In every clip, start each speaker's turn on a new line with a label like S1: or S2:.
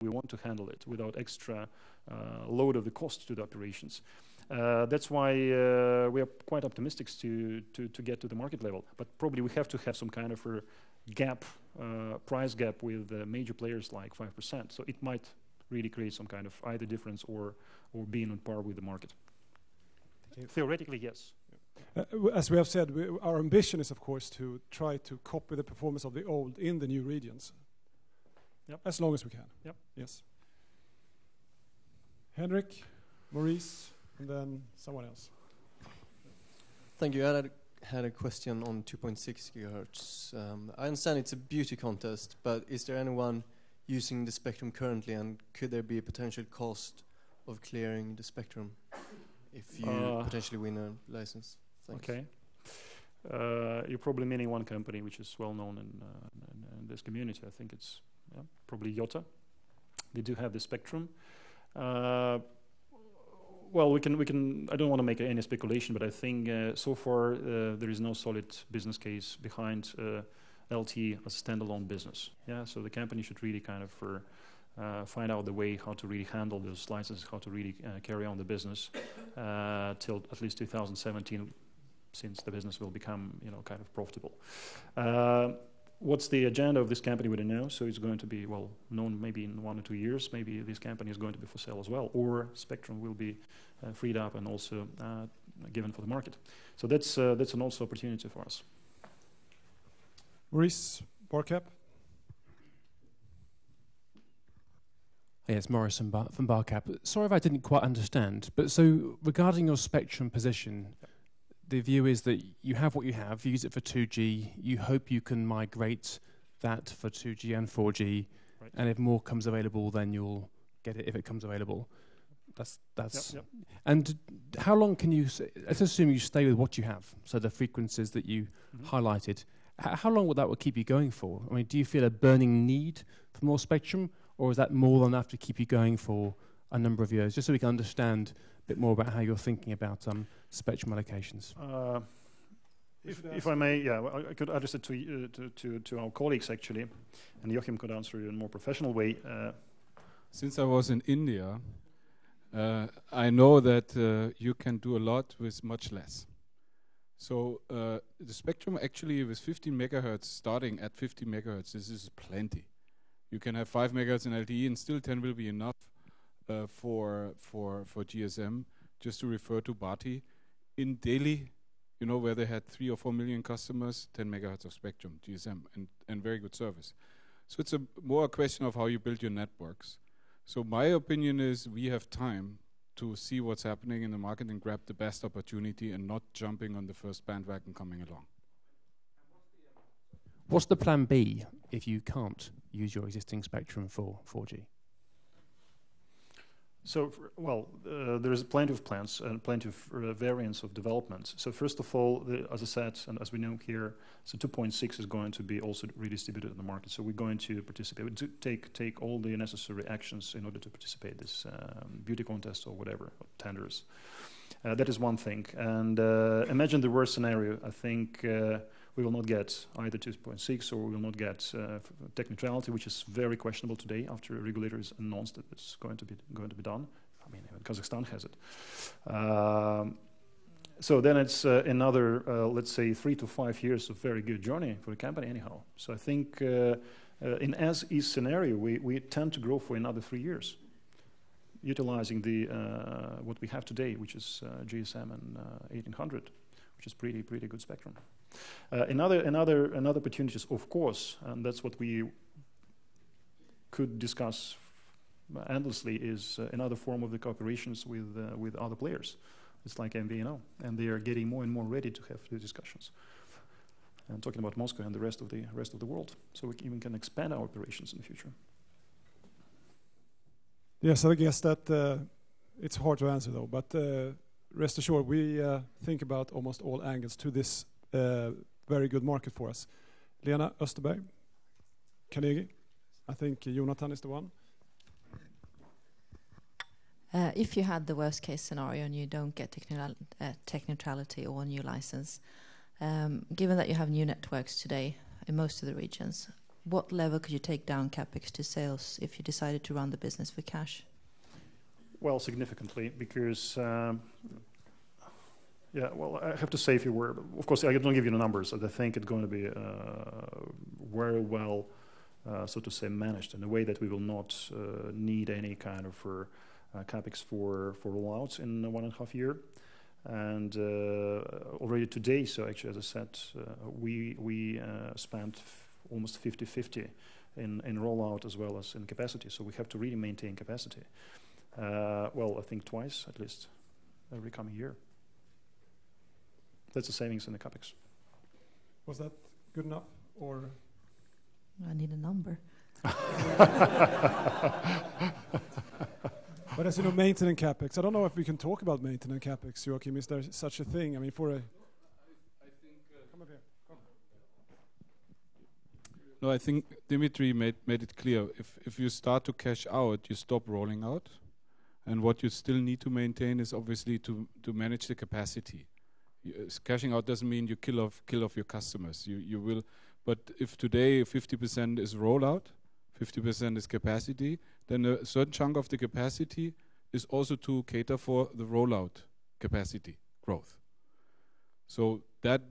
S1: we want to handle it without extra load of the cost to the operations. That's why we are quite optimistic to get to the market level. But probably we have to have some kind of a gap, price gap with major players like 5%. So it might really create some kind of either difference or being on par with the market. Theoretically, yes.
S2: As we have said, our ambition is, of course, to try to copy the performance of the old in the new regions.
S1: Yep.
S2: As long as we can.
S1: Yep.
S2: Yes. Henrik, Maurice, and then someone else.
S3: Thank you. I had a question on 2.6 gigahertz. I understand it's a beauty contest, but is there anyone using the spectrum currently, and could there be a potential cost of clearing the spectrum if you potentially win a license? Thanks.
S1: Okay. You're probably meaning one company which is well known in this community. I think it's probably Yota. They do have the spectrum. Well, we can. I don't want to make any speculation, but I think so far there is no solid business case behind LTE as a standalone business. Yeah, so the company should really kind of find out the way how to really handle those licenses, how to really carry on the business till at least 2017, since the business will become kind of profitable. What's the agenda of this company? We don't know. So it's going to be known maybe in 1 or 2 years. Maybe this company is going to be for sale as well, or spectrum will be freed up and also given for the market. So that's an also opportunity for us.
S2: Maurice, Barcap.
S4: Yes, Morris from Barcap. Sorry if I didn't quite understand, but so regarding your spectrum position, the view is that you have what you have, you use it for 2G, you hope you can migrate that for 2G and 4G, right. And if more comes available, then you'll get it if it comes available. That's. Yep. And how long can you? Let's assume you stay with what you have. So the frequencies that you highlighted. How long will keep you going for? I mean, do you feel a burning need for more spectrum, or is that more than enough to keep you going for a number of years? Just so we can understand a bit more about how you're thinking about spectrum allocations.
S1: If I may, I could address it to our colleagues actually, and Joachim could answer you in a more professional way.
S5: Since I was in India, I know that you can do a lot with much less. So the spectrum actually with 15 megahertz, starting at 50 megahertz, this is plenty. You can have 5 megahertz in LTE, and still 10 will be enough for GSM. Just to refer to Bharti, in Delhi, where they had 3 or 4 million customers, 10 megahertz of spectrum, GSM, and very good service. So it's more a question of how you build your networks. So my opinion is we have time to see what's happening in the market and grab the best opportunity and not jumping on the first bandwagon coming along.
S4: What's the plan B if you can't use your existing spectrum for 4G?
S1: So, there is plenty of plans and plenty of variants of development. So first of all, as I said, and as we know here, so 2.6 is going to be also redistributed in the market. So we're going to participate, to take all the necessary actions in order to participate in this beauty contest or whatever, or tenders. That is one thing. And imagine the worst scenario. I think we will not get either 2.6 or we will not get tech neutrality, which is very questionable today after a regulator has announced that it's going to be done. I mean, even Kazakhstan has it. So then it's another, let's say, 3 to 5 years of very good journey for the company anyhow. So I think in as-is scenario, we tend to grow for another 3 years, utilizing the what we have today, which is GSM and 1800, which is pretty good spectrum. Another opportunities, of course, and that's what we could discuss endlessly, is another form of the cooperations with other players. It's like MVNO, and they are getting more and more ready to have the discussions. And talking about Moscow and the rest of the world, so we even can expand our operations in the future.
S2: Yes, I guess that it's hard to answer though, but rest assured we think about almost all angles to this very good market for us. Lena Österberg, Carnegie. I think Jonathan is the one.
S6: If you had the worst case scenario and you don't get tech neutrality or a new license, given that you have new networks today in most of the regions, what level could you take down capex to sales if you decided to run the business for cash?
S1: Well, significantly, because yeah, well, I have to say if you were, of course, I don't give you the numbers. I think it's going to be very well, so to say, managed in a way that we will not need any kind of capex for rollouts in 1.5 years. And already today, so actually, as I said, we spent almost 50-50 in rollout as well as in capacity. So we have to really maintain capacity. Well, I think twice at least every coming year. That's the savings in the capex.
S2: Was that good enough, or?
S6: I need a number.
S2: But as you know, maintenance capex. I don't know if we can talk about maintenance capex, Joachim. Is there such a thing? I mean, for a.
S5: I think.
S2: Come up here. Come.
S5: No, I think Dmitry made it clear. If you start to cash out, you stop rolling out, and what you still need to maintain is obviously to manage the capacity. Cashing out doesn't mean you kill off your customers. You will, but if today 50% is rollout, 50% is capacity, then a certain chunk of the capacity is also to cater for the rollout capacity growth. So that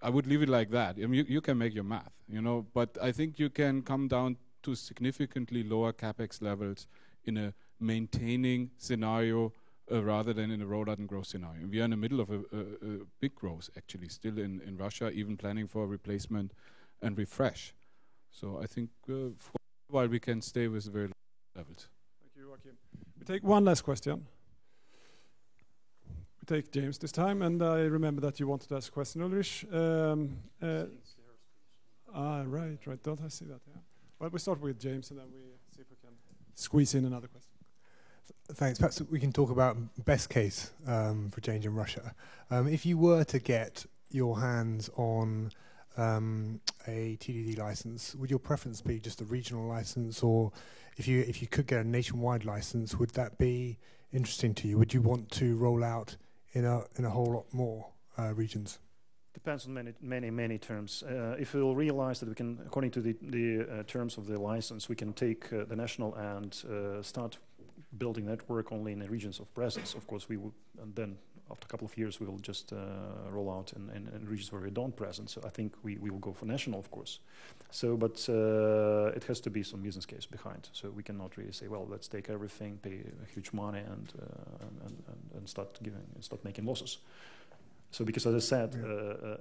S5: I would leave it like that. I mean, you can make your math, you know, but I think you can come down to significantly lower capex levels in a maintaining scenario rather than in a rollout and growth scenario. We are in the middle of a big growth, actually, still in Russia, even planning for replacement and refresh. So I think for a while we can stay with very low levels.
S2: Thank you, Joachim. We take one last question. We take James this time, and I remember that you wanted to ask a question, Ulrich. Right. Don't I see that? Yeah. Well, we start with James, and then we see if we can squeeze in another question.
S7: Thanks. Perhaps we can talk about best case for change in Russia. If you were to get your hands on a TDD license, would your preference be just a regional license, or if you could get a nationwide license, would that be interesting to you? Would you want to roll out in a whole lot more regions?
S1: Depends on many terms. If we'll realize that we can, according to the terms of the license, we can take the national and start building network only in the regions of presence. Of course, we will, and then after a couple of years, we will just roll out in regions where we don't present. So I think we will go for national, of course. So, but it has to be some business case behind. So we cannot really say, well, let's take everything, pay huge money, and start making losses. So because, as I said,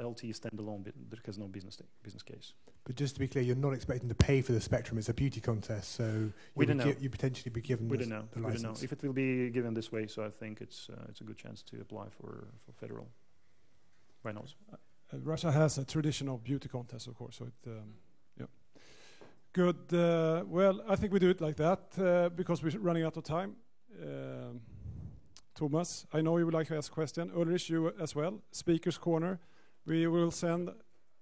S1: LTE standalone, there has no business case.
S7: But just to be clear, you're not expecting to pay for the spectrum. It's a beauty contest, so you potentially be given the license.
S1: We don't know if it will be given this way. So I think it's a good chance to apply for federal. Why not?
S2: Russia has a tradition of beauty contests, of course. So yeah, good. Well, I think we do it like that because we're running out of time. Thomas, I know you would like to ask a question. Ulrich, you as well. Speaker's Corner. We will send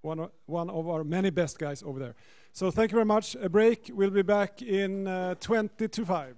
S2: one of our many best guys over there. So thank you very much. A break. We'll be back in 20 to 5.